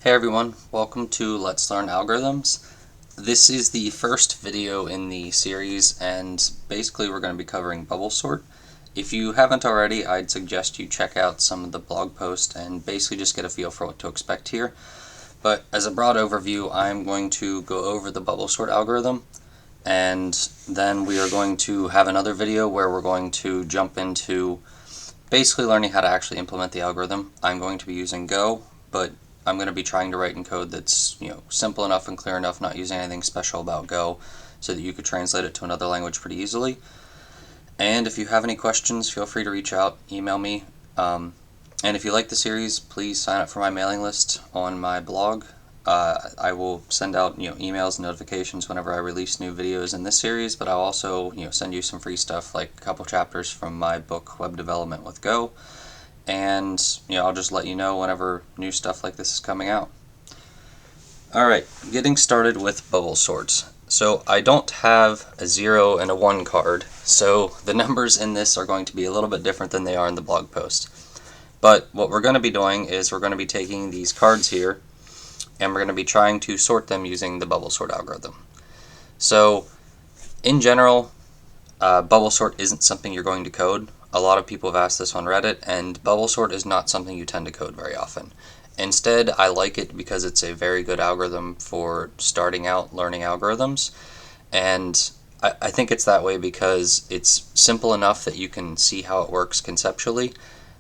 Hey everyone, welcome to Let's Learn Algorithms. This is the first video in the series, and basically we're going to be covering bubble sort. If you haven't already, I'd suggest you check out some of the blog posts and basically just get a feel for what to expect here. But as a broad overview, I'm going to go over the bubble sort algorithm, and then we are going to have another video where we're going to jump into basically learning how to actually implement the algorithm. I'm going to be using Go, but I'm going to be trying to write in code that's simple enough and clear enough, not using anything special about Go, so that you could translate it to another language pretty easily. And if you have any questions, feel free to reach out, email me. And if you like the series, please sign up for my mailing list on my blog. I will send out emails and notifications whenever I release new videos in this series, but I'll also send you some free stuff like a couple chapters from my book Web Development with Go. And I'll just let you know whenever new stuff like this is coming out. Alright, getting started with bubble sorts. So I don't have a 0 and a 1 card, so the numbers in this are going to be a little bit different than they are in the blog post. But what we're going to be doing is we're going to be taking these cards here, and we're going to be trying to sort them using the bubble sort algorithm. So in general, bubble sort isn't something you're going to code. A lot of people have asked this on Reddit, and bubble sort is not something you tend to code very often. Instead, I like it because it's a very good algorithm for starting out learning algorithms, and I think it's that way because it's simple enough that you can see how it works conceptually,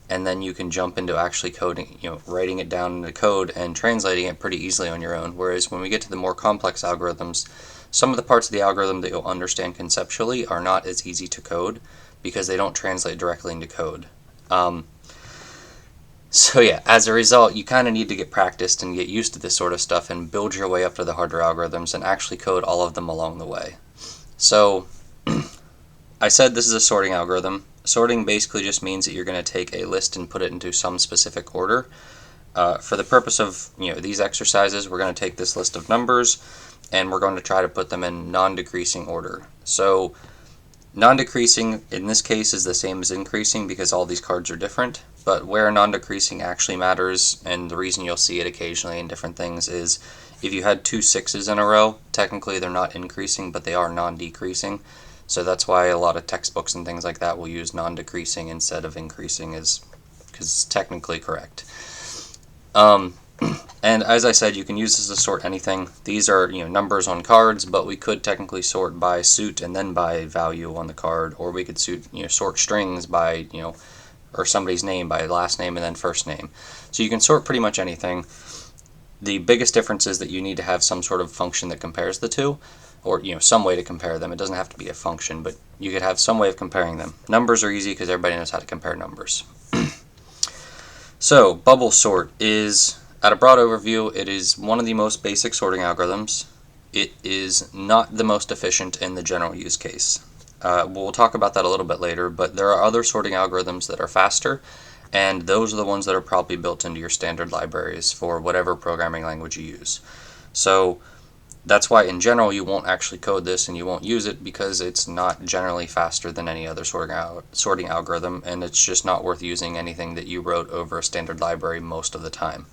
and then you can jump into actually coding, writing it down into code and translating it pretty easily on your own. Whereas when we get to the more complex algorithms, some of the parts of the algorithm that you'll understand conceptually are not as easy to code, because they don't translate directly into code. So yeah, as a result, you kind of need to get practiced and get used to this sort of stuff and build your way up to the harder algorithms and actually code all of them along the way. So I said this is a sorting algorithm. Sorting basically just means that you're going to take a list and put it into some specific order. For the purpose of these exercises, we're going to take this list of numbers and we're going to try to put them in non-decreasing order. So non-decreasing in this case is the same as increasing because all these cards are different, but where non-decreasing actually matters, and the reason you'll see it occasionally in different things, is if you had two 6s in a row, technically they're not increasing, but they are non-decreasing. So that's why a lot of textbooks and things like that will use non-decreasing instead of increasing, because it's technically correct. And as I said, you can use this to sort anything. These are numbers on cards, but we could technically sort by suit and then by value on the card, or we could sort strings by or somebody's name by last name and then first name. So you can sort pretty much anything. The biggest difference is that you need to have some sort of function that compares the two, or some way to compare them. It doesn't have to be a function, but you could have some way of comparing them. Numbers are easy because everybody knows how to compare numbers. So bubble sort is, at a broad overview, it is one of the most basic sorting algorithms. It is not the most efficient in the general use case. We'll talk about that a little bit later, but there are other sorting algorithms that are faster, and those are the ones that are probably built into your standard libraries for whatever programming language you use. So that's why in general you won't actually code this and you won't use it, because it's not generally faster than any other sorting algorithm, and it's just not worth using anything that you wrote over a standard library most of the time.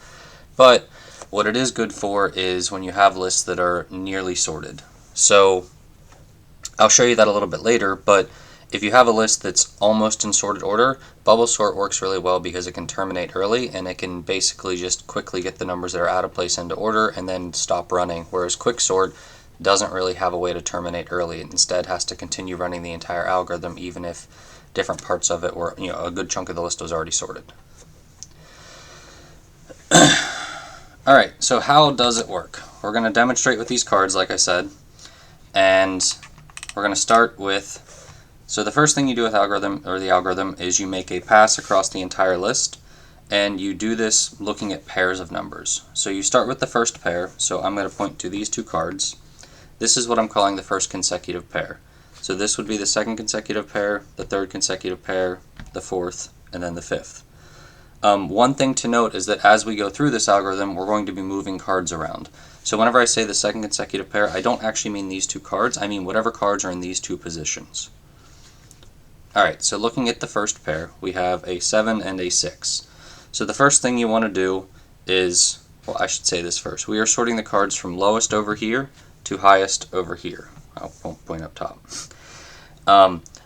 But what it is good for is when you have lists that are nearly sorted. So I'll show you that a little bit later, but if you have a list that's almost in sorted order, bubble sort works really well because it can terminate early, and it can basically just quickly get the numbers that are out of place into order and then stop running, whereas quicksort doesn't really have a way to terminate early. It instead has to continue running the entire algorithm even if different parts of it were, a good chunk of the list was already sorted. Alright, so how does it work? We're going to demonstrate with these cards, like I said, and we're going to start with, so the first thing you do with the algorithm is you make a pass across the entire list, and you do this looking at pairs of numbers. So you start with the first pair, so I'm going to point to these two cards. This is what I'm calling the first consecutive pair. So this would be the second consecutive pair, the third consecutive pair, the fourth, and then the fifth. One thing to note is that as we go through this algorithm, we're going to be moving cards around. So whenever I say the second consecutive pair, I don't actually mean these two cards, I mean whatever cards are in these two positions. Alright, so looking at the first pair, we have a 7 and a 6. So the first thing you want to do is, well, I should say this first. We are sorting the cards from lowest over here to highest over here. I won't point up top.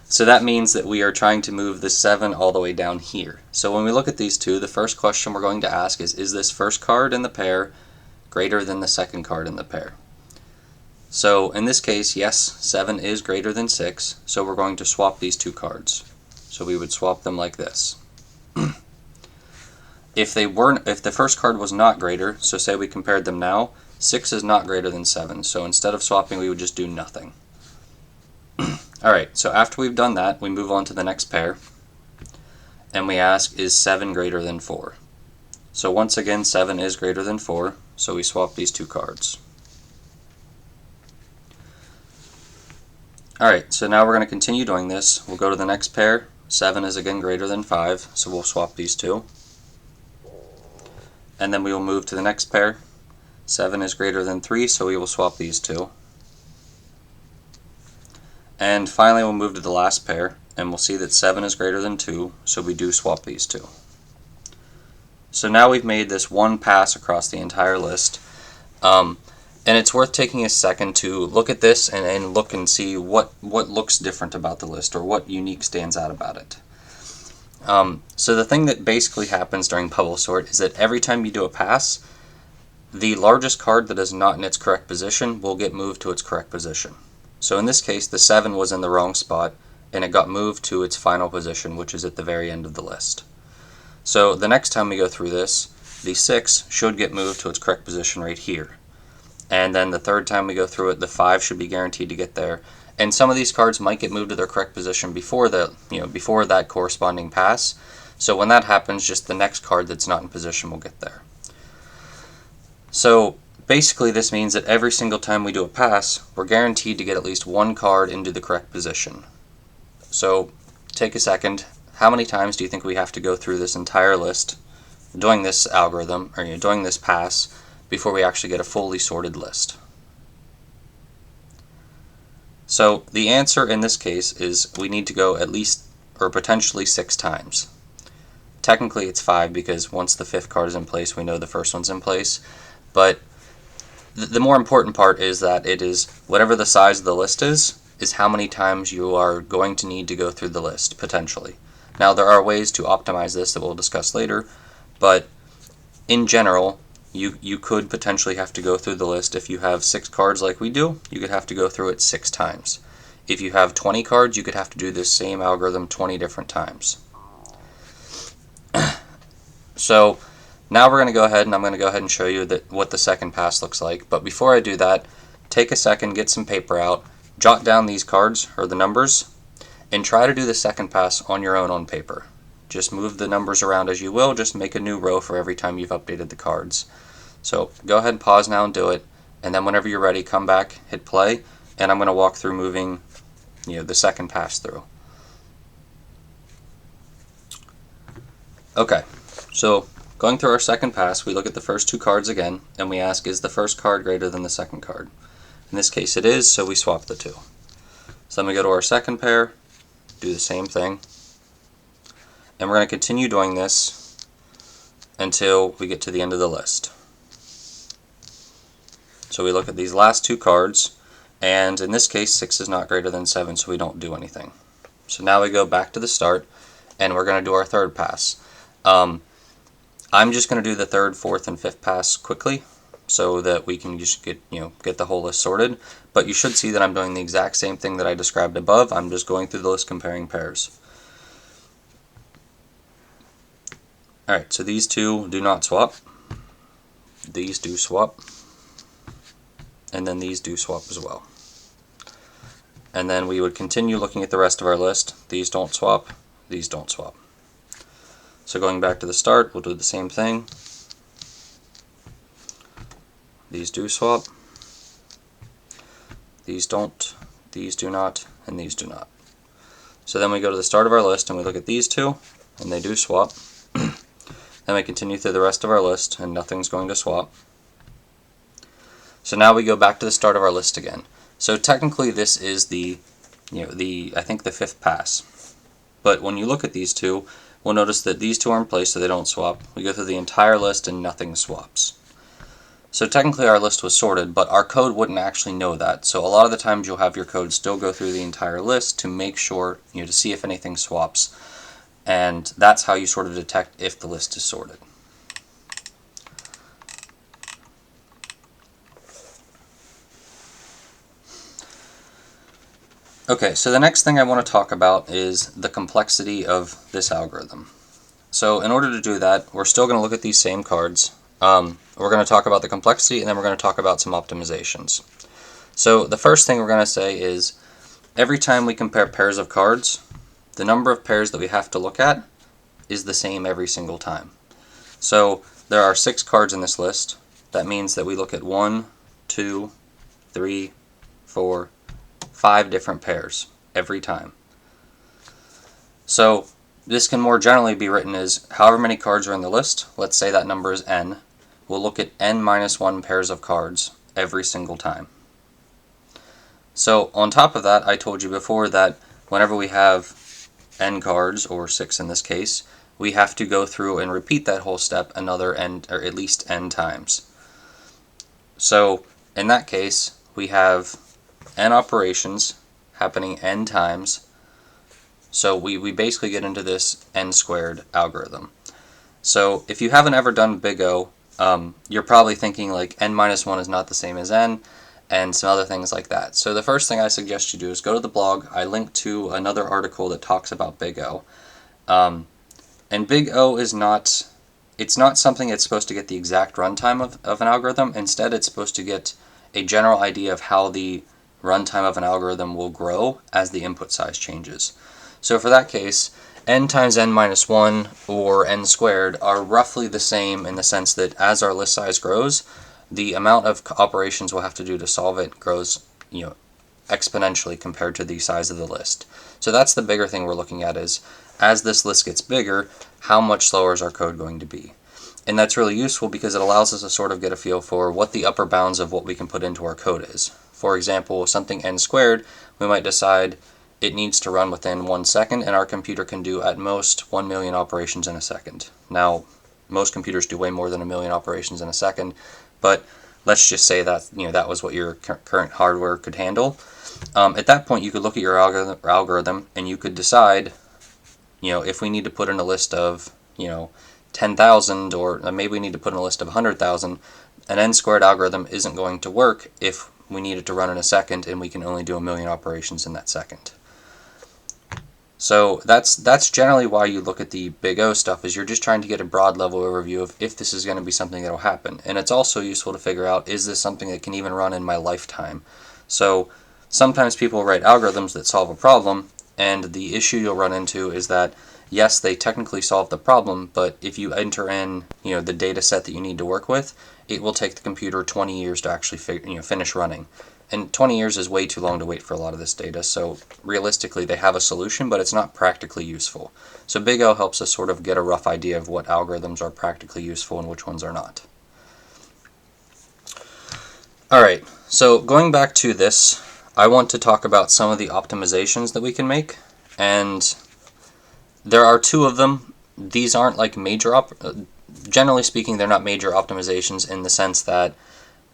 So that means that we are trying to move the 7 all the way down here. So when we look at these two, the first question we're going to ask is this first card in the pair greater than the second card in the pair? So in this case, yes, 7 is greater than 6, so we're going to swap these two cards. So we would swap them like this. If the first card was not greater, so say we compared them now, 6 is not greater than 7, so instead of swapping we would just do nothing. Alright, so after we've done that, we move on to the next pair, and we ask, is 7 greater than 4? So once again, 7 is greater than 4, so we swap these two cards. Alright, so now we're going to continue doing this. We'll go to the next pair. 7 is again greater than 5, so we'll swap these two. And then we will move to the next pair. 7 is greater than 3, so we will swap these two. And finally we'll move to the last pair, and we'll see that 7 is greater than 2, so we do swap these two. So now we've made this one pass across the entire list. And it's worth taking a second to look at this and look and see what looks different about the list, or what unique stands out about it. So the thing that basically happens during bubble sort is that every time you do a pass, the largest card that is not in its correct position will get moved to its correct position. So in this case, the 7 was in the wrong spot, and it got moved to its final position, which is at the very end of the list. So the next time we go through this, the 6 should get moved to its correct position right here. And then the third time we go through it, the 5 should be guaranteed to get there. And some of these cards might get moved to their correct position before that corresponding pass. So when that happens, just the next card that's not in position will get there. So basically this means that every single time we do a pass, we're guaranteed to get at least one card into the correct position. So take a second. How many times do you think we have to go through this entire list, doing this algorithm, or doing this pass, before we actually get a fully sorted list? So the answer in this case is we need to go at least, or potentially 6 times. Technically it's 5, because once the 5th card is in place, we know the first one's in place. But the more important part is that it is, whatever the size of the list is how many times you are going to need to go through the list, potentially. Now there are ways to optimize this that we'll discuss later, but in general, you could potentially have to go through the list. If you have 6 cards like we do, you could have to go through it 6 times. If you have 20 cards, you could have to do this same algorithm 20 different times. So now we're going to go ahead, and I'm going to go ahead and show you what the second pass looks like. But before I do that, take a second, get some paper out, jot down these cards, or the numbers, and try to do the second pass on your own on paper. Just move the numbers around as you will, just make a new row for every time you've updated the cards. So go ahead and pause now and do it, and then whenever you're ready, come back, hit play, and I'm going to walk through moving the second pass through. Okay, so going through our second pass, we look at the first 2 cards again, and we ask, is the first card greater than the second card? In this case it is, so we swap the 2. So then we go to our second pair, do the same thing, and we're going to continue doing this until we get to the end of the list. So we look at these last 2 cards, and in this case 6 is not greater than 7, so we don't do anything. So now we go back to the start, and we're going to do our third pass. I'm just going to do the 3rd, 4th, and 5th pass quickly, so that we can just get the whole list sorted. But you should see that I'm doing the exact same thing that I described above. I'm just going through the list comparing pairs. Alright, so these 2 do not swap. These do swap. And then these do swap as well. And then we would continue looking at the rest of our list. These don't swap. These don't swap. So going back to the start, we'll do the same thing. These do swap. These don't. These do not. And these do not. So then we go to the start of our list and we look at these 2, and they do swap. Then we continue through the rest of our list, and nothing's going to swap. So now we go back to the start of our list again. So technically this is I think the 5th pass. But when you look at these 2, we'll notice that these 2 are in place, so they don't swap. We go through the entire list and nothing swaps. So technically our list was sorted, but our code wouldn't actually know that. So a lot of the times you'll have your code still go through the entire list to make sure, to see if anything swaps. And that's how you sort of detect if the list is sorted. Okay, so the next thing I want to talk about is the complexity of this algorithm. So in order to do that, we're still going to look at these same cards. We're going to talk about the complexity, and then we're going to talk about some optimizations. So the first thing we're going to say is, every time we compare pairs of cards, the number of pairs that we have to look at is the same every single time. So there are 6 cards in this list. That means that we look at 1, 2, 3, 4, 5 different pairs every time. So this can more generally be written as however many cards are in the list, let's say that number is n, we'll look at n minus 1 pairs of cards every single time. So on top of that, I told you before that whenever we have n cards, or 6 in this case, we have to go through and repeat that whole step another n, or at least n times. So in that case, we have n operations happening n times. So we basically get into this n squared algorithm. So if you haven't ever done Big O, you're probably thinking like n minus 1 is not the same as n, and some other things like that. So the first thing I suggest you do is go to the blog. I linked to another article that talks about Big O. And Big O is not, it's not something that's supposed to get the exact runtime of an algorithm. Instead, it's supposed to get a general idea of how the runtime of an algorithm will grow as the input size changes. So for that case, n times n minus 1 or n squared are roughly the same in the sense that as our list size grows, the amount of operations we'll have to do to solve it grows, exponentially compared to the size of the list. So that's the bigger thing we're looking at, is as this list gets bigger, how much slower is our code going to be? And that's really useful because it allows us to sort of get a feel for what the upper bounds of what we can put into our code is. For example, something n squared, we might decide it needs to run within 1 second, and our computer can do at most 1 million operations in a second. Now, most computers do way more than 1 million operations in a second, but let's just say that that was what your current hardware could handle. At that point, you could look at your algorithm and you could decide, if we need to put in a list of 10,000, or maybe we need to put in a list of 100,000. An n squared algorithm isn't going to work if we need it to run in a second and we can only do 1 million operations in that second. So that's generally why you look at the Big O stuff, is you're just trying to get a broad level overview of if this is going to be something that will happen. And it's also useful to figure out, is this something that can even run in my lifetime? So sometimes people write algorithms that solve a problem, and the issue you'll run into is that, yes, they technically solve the problem, but if you enter in the data set that you need to work with, it will take the computer 20 years to actually finish running. And 20 years is way too long to wait for a lot of this data, so realistically they have a solution, but it's not practically useful. So Big O helps us sort of get a rough idea of what algorithms are practically useful and which ones are not. Alright, so going back to this, I want to talk about some of the optimizations that we can make, and there are 2 of them. These aren't like major, generally speaking, they're not major optimizations in the sense that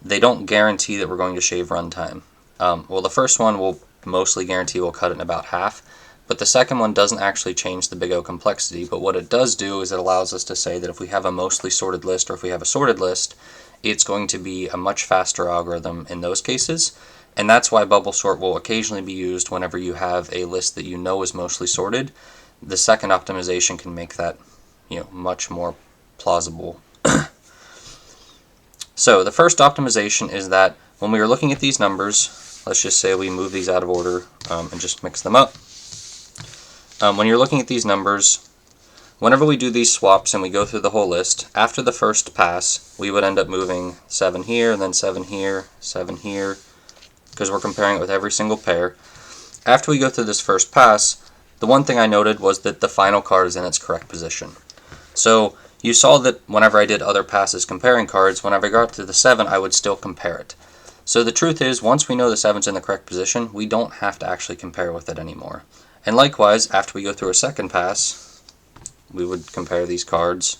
they don't guarantee that we're going to shave runtime. Well, the first one will mostly guarantee we'll cut it in about half, but the second one doesn't actually change the Big O complexity, but what it does do is it allows us to say that if we have a mostly sorted list or if we have a sorted list, it's going to be a much faster algorithm in those cases, and that's why bubble sort will occasionally be used whenever you have a list that is mostly sorted. The second optimization can make that much more plausible. So the first optimization is that when we are looking at these numbers, let's just say we move these out of order and just mix them up. When you're looking at these numbers, whenever we do these swaps and we go through the whole list, after the first pass, we would end up moving 7 here, and then 7 here, 7 here, because we're comparing it with every single pair. After we go through this first pass, the one thing I noted was that the final card is in its correct position. So you saw that whenever I did other passes comparing cards, whenever I got to the 7, I would still compare it. So the truth is, once we know the 7's in the correct position, we don't have to actually compare with it anymore. And likewise, after we go through a second pass, we would compare these cards,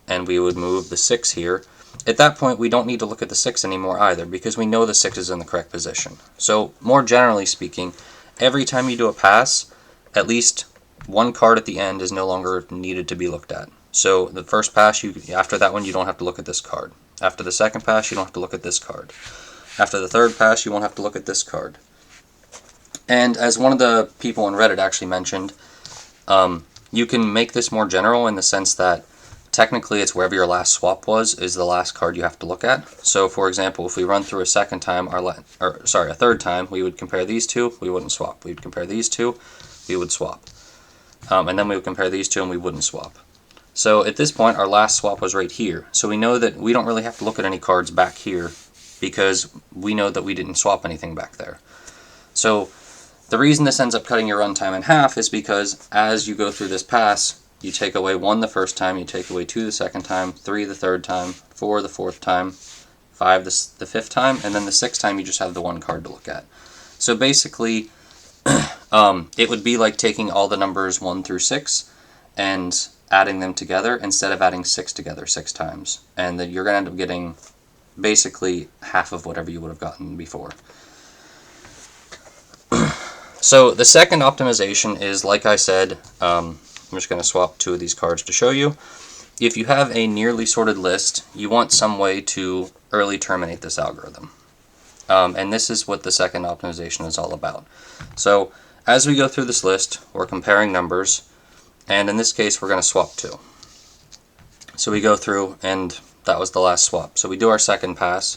and we would move the 6 here. at that point we don't need to look at the 6 anymore either, because we know the 6 is in the correct position. So more generally speaking, every time you do a pass, at least one card at the end is no longer needed to be looked at. So the first pass, after that one, you don't have to look at this card. After the second pass, you don't have to look at this card. After the third pass, you won't have to look at this card. And as one of the people on Reddit actually mentioned, you can make this more general in the sense that technically it's wherever your last swap was is the last card you have to look at. So for example, if we run through a third time, we would compare these two, we wouldn't swap. We would compare these two, we would swap. And then we would compare these two and we wouldn't swap. So at this point, our last swap was right here. So we know that we don't really have to look at any cards back here because we know that we didn't swap anything back there. So the reason this ends up cutting your runtime in half is because as you go through this pass, you take away 1 the first time, you take away 2 the second time, 3 the third time, 4 the fourth time, 5 the fifth time, and then the 6th time you just have the 1 card to look at. So basically, it would be like taking all the numbers 1 through 6 and adding them together instead of adding 6 together 6 times. And then you're going to end up getting basically half of whatever you would have gotten before. So the second optimization is, like I said, I'm just going to swap 2 of these cards to show you. If you have a nearly sorted list, you want some way to early terminate this algorithm. And this is what the second optimization is all about. So as we go through this list, we're comparing numbers, and in this case we're going to swap 2. So we go through, and that was the last swap. So we do our second pass,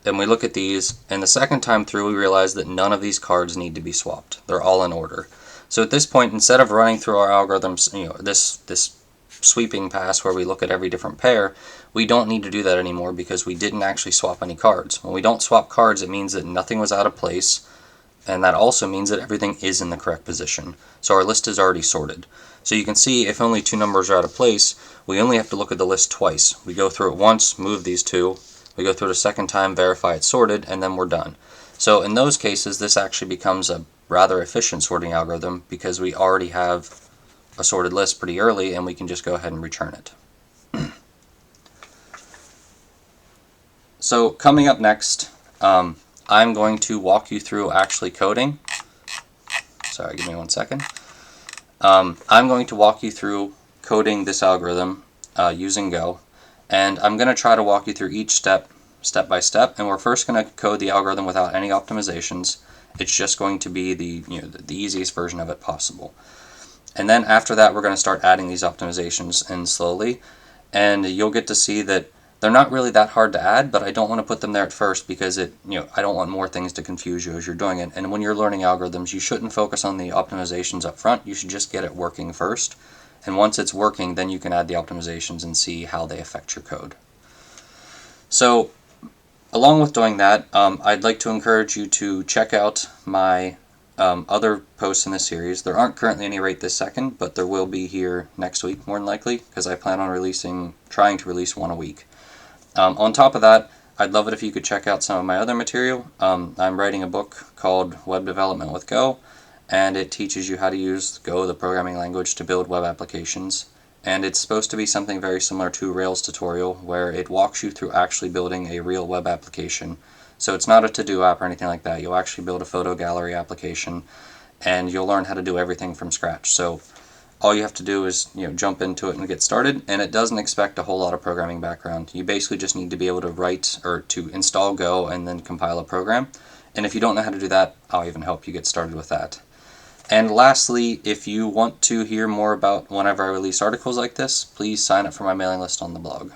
and we look at these, and the second time through we realize that none of these cards need to be swapped. They're all in order. So at this point, instead of running through our algorithms, this sweeping pass where we look at every different pair, we don't need to do that anymore because we didn't actually swap any cards. When we don't swap cards, it means that nothing was out of place, and that also means that everything is in the correct position. So our list is already sorted. So you can see if only 2 numbers are out of place, we only have to look at the list twice. We go through it once, move these 2, we go through it a second time, verify it's sorted, and then we're done. So in those cases, this actually becomes a rather efficient sorting algorithm because we already have a sorted list pretty early and we can just go ahead and return it. So coming up next, I'm going to walk you through actually coding. Sorry, give me 1 second. I'm going to walk you through coding this algorithm using Go, and I'm going to try to walk you through each step by step, and we're first going to code the algorithm without any optimizations. It's just going to be the easiest version of it possible. And then after that, we're going to start adding these optimizations in slowly, and you'll get to see that they're not really that hard to add, but I don't want to put them there at first because I don't want more things to confuse you as you're doing it. And when you're learning algorithms, you shouldn't focus on the optimizations up front. You should just get it working first. And once it's working, then you can add the optimizations and see how they affect your code. So along with doing that, I'd like to encourage you to check out my other posts in this series. There aren't currently any right this second, but there will be here next week, more than likely, because I plan on trying to release 1 a week. On top of that, I'd love it if you could check out some of my other material. I'm writing a book called Web Development with Go, and it teaches you how to use Go, the programming language, to build web applications. And it's supposed to be something very similar to Rails tutorial, where it walks you through actually building a real web application. So it's not a to-do app or anything like that. You'll actually build a photo gallery application, and you'll learn how to do everything from scratch. So all you have to do is jump into it and get started, and it doesn't expect a whole lot of programming background. You basically just need to be able to write or to install Go and then compile a program. And if you don't know how to do that, I'll even help you get started with that. And lastly, if you want to hear more about whenever I release articles like this, please sign up for my mailing list on the blog.